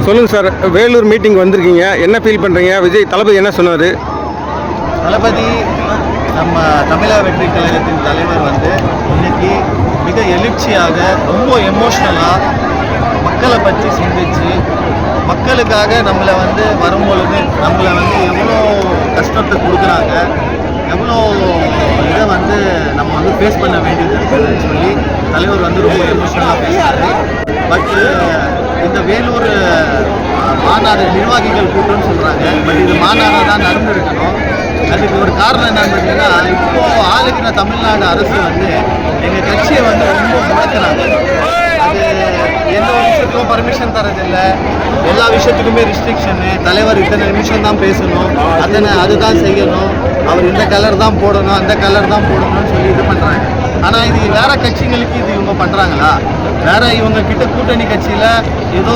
சொல்லுங்கள் sir, Vellore meeting வந்திருக்கீங்க, என்ன ஃபீல் பண்ணுறீங்க? விஜய் தளபதி என்ன சொன்னார்? தளபதி நம்ம தமிழக வெற்றி கழகத்தின் தலைவர் வந்து இன்னைக்கு மிக எழுச்சியாக ரொம்ப எமோஷ்னலாக மக்களை பற்றி சிந்திச்சு மக்களுக்காக நம்மளை வந்து வரும்பொழுது நம்மளை வந்து எவ்வளோ கஷ்டத்தை கொடுக்குறாங்க, எவ்வளோ இதை வந்து நம்ம வந்து ஃபேஸ் பண்ண வேண்டியது இருக்குதுன்னு சொல்லி தலைவர் வந்து ரொம்ப எமோஷ்னலாக பேசுகிறாரு. பட் இந்த வேலூர் மாநாடு நிர்வாகிகள் கூட்டம்னு சொல்கிறாங்க, பட் இது மாநாடாக தான் நடந்துருக்கணும். அதுக்கு ஒரு காரணம் என்னன்னு பார்த்தீங்கன்னா, இப்போது ஆளுகிற தமிழ்நாடு அரசு வந்து எங்கள் கட்சியை வந்து ரொம்ப முடக்கிறாங்க. அது எந்த ஒரு விஷயத்துக்கும் பர்மிஷன் தரதில்லை, எல்லா விஷயத்துக்குமே ரிஸ்ட்ரிக்ஷனு. தலைவர் இத்தனை நிமிஷம் தான் பேசணும், அதுதான் செய்யணும், அவர் இந்த கலர் தான் போடணும், அந்த கலர் தான் போடணும்னு சொல்லி இது பண்ணுறாங்க. ஆனால் இது வேறு கட்சிகளுக்கு இது இவங்க பண்ணுறாங்களா? வேறு இவங்க கிட்ட கூட்டணி கட்சியில் ஏதோ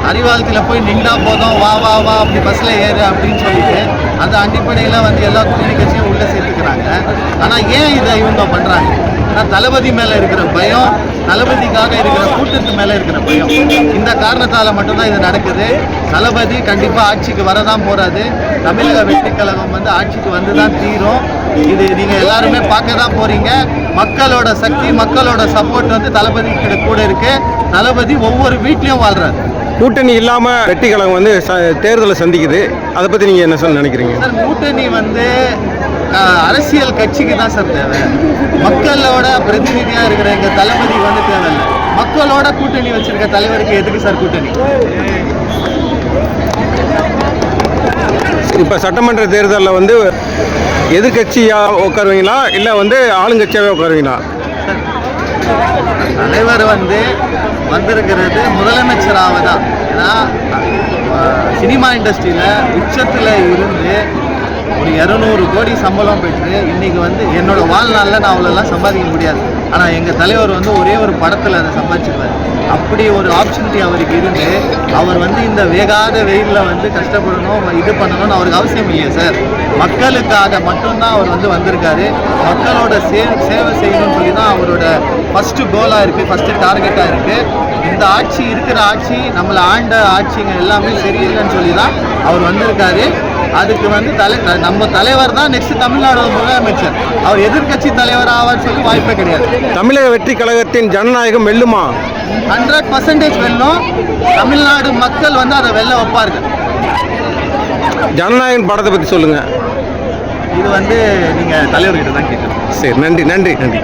அறிவாலயத்தில் போய் நின்றா போதும், வா வா வா அப்படி பஸ்ஸில் ஏறு அப்படின்னு சொல்லிட்டு அந்த அடிப்படையில் வந்து எல்லா கூட்டணி கட்சியும் உள்ளே சேர்த்துக்கிறாங்க. ஆனால் ஏன் இதை இவங்க பண்ணுறாங்க? ஏன்னா தளபதி மேலே இருக்கிற பயம், தளபதிக்காக இருக்கிற கூட்டத்து மேலே இருக்கிற பயம், இந்த காரணத்தால் மட்டும்தான் இது நடக்குது. தளபதி கண்டிப்பாக ஆட்சிக்கு வரதான் போகிறாரு. தமிழக வெற்றி கழகம் வந்து ஆட்சிக்கு வந்து தான் தீரும். இது நீங்கள் எல்லாருமே பார்க்க தான் போகிறீங்க. மக்களோட சக்தி, மக்களோட சப்போர்ட் வந்து தளபதி கிட்ட கூட இருக்குது. தளபதி ஒவ்வொரு வீட்லேயும் வாழ்கிறார். கூட்டணி இல்லாமல் வெற்றி கழகம் வந்து தேர்தலை சந்திக்குது, அதை பற்றி நீங்கள் என்ன நினைக்கிறீங்க? சார், கூட்டணி வந்து அரசியல் கட்சிக்கு தான் சார் தேவை. மக்களோட பிரதிநிதியாக இருக்கிற எங்கள் தளபதி வந்து தேவையில்லை. மக்களோட கூட்டணி வச்சிருக்க தலைவருக்கு எதுக்கு சார் கூட்டணி? இப்போ சட்டமன்ற தேர்தலில் வந்து எதிர்கட்சியாக உட்காருவீங்களா இல்லை வந்து ஆளுங்கட்சியாகவே உட்காருவீங்களா? தலைவர் வந்து வந்திருக்கிறது முதலமைச்சராக தான். ஏன்னா சினிமா இண்டஸ்ட்ரியில் உச்சத்தில் இருந்து ஒரு 200 கோடி சம்பளம் பெற்று இன்றைக்கி வந்து என்னோடய வாழ்நாளில் நான் அவ்வளோலாம் சம்பாதிக்க முடியாது. ஆனால் எங்கள் தலைவர் வந்து ஒரே ஒரு படத்தில் அதை சம்பாதிச்சிருவார். அப்படி ஒரு ஆப்பர்ச்சுனிட்டி அவருக்கு இருந்து அவர் வந்து இந்த வேகாத வெயிலில் வந்து கஷ்டப்படணும், இது பண்ணணும்னு அவருக்கு அவசியம் இல்லையா சார்? மக்களுக்காக மட்டும்தான் அவர் வந்து வந்திருக்காரு. மக்களோட சேவை செய்யணும்னு சொல்லி தான் அவரோட ஃபஸ்ட்டு கோலாக இருக்குது, ஃபஸ்ட்டு டார்கெட்டாக இருக்குது. இந்த ஆட்சி இருக்கிற ஆட்சி, நம்மளை ஆண்ட ஆட்சிங்க எல்லாமே சரியில்லைன்னு சொல்லி தான் அவர் வந்திருக்காரு. அதுக்கு வந்து நம்ம தலைவர் தான் நெக்ஸ்ட் தமிழ்நாடு முதலமைச்சர். அவர் எதிர்கட்சி தலைவர் ஆவார் சொல்லி வாய்ப்பே கிடையாது. தமிழக வெற்றி கழகத்தின் ஜனநாயகம் வெல்லுமா? 100% வெல்லும். தமிழ்நாடு மக்கள் வந்து அதை வெல்ல வைப்பார்கள். ஜனநாயகம் படத்தை பற்றி சொல்லுங்கள். இது வந்து நீங்கள் தலைவர்கிட்ட தான் கேட்கணும். சரி, நன்றி நன்றி நன்றி.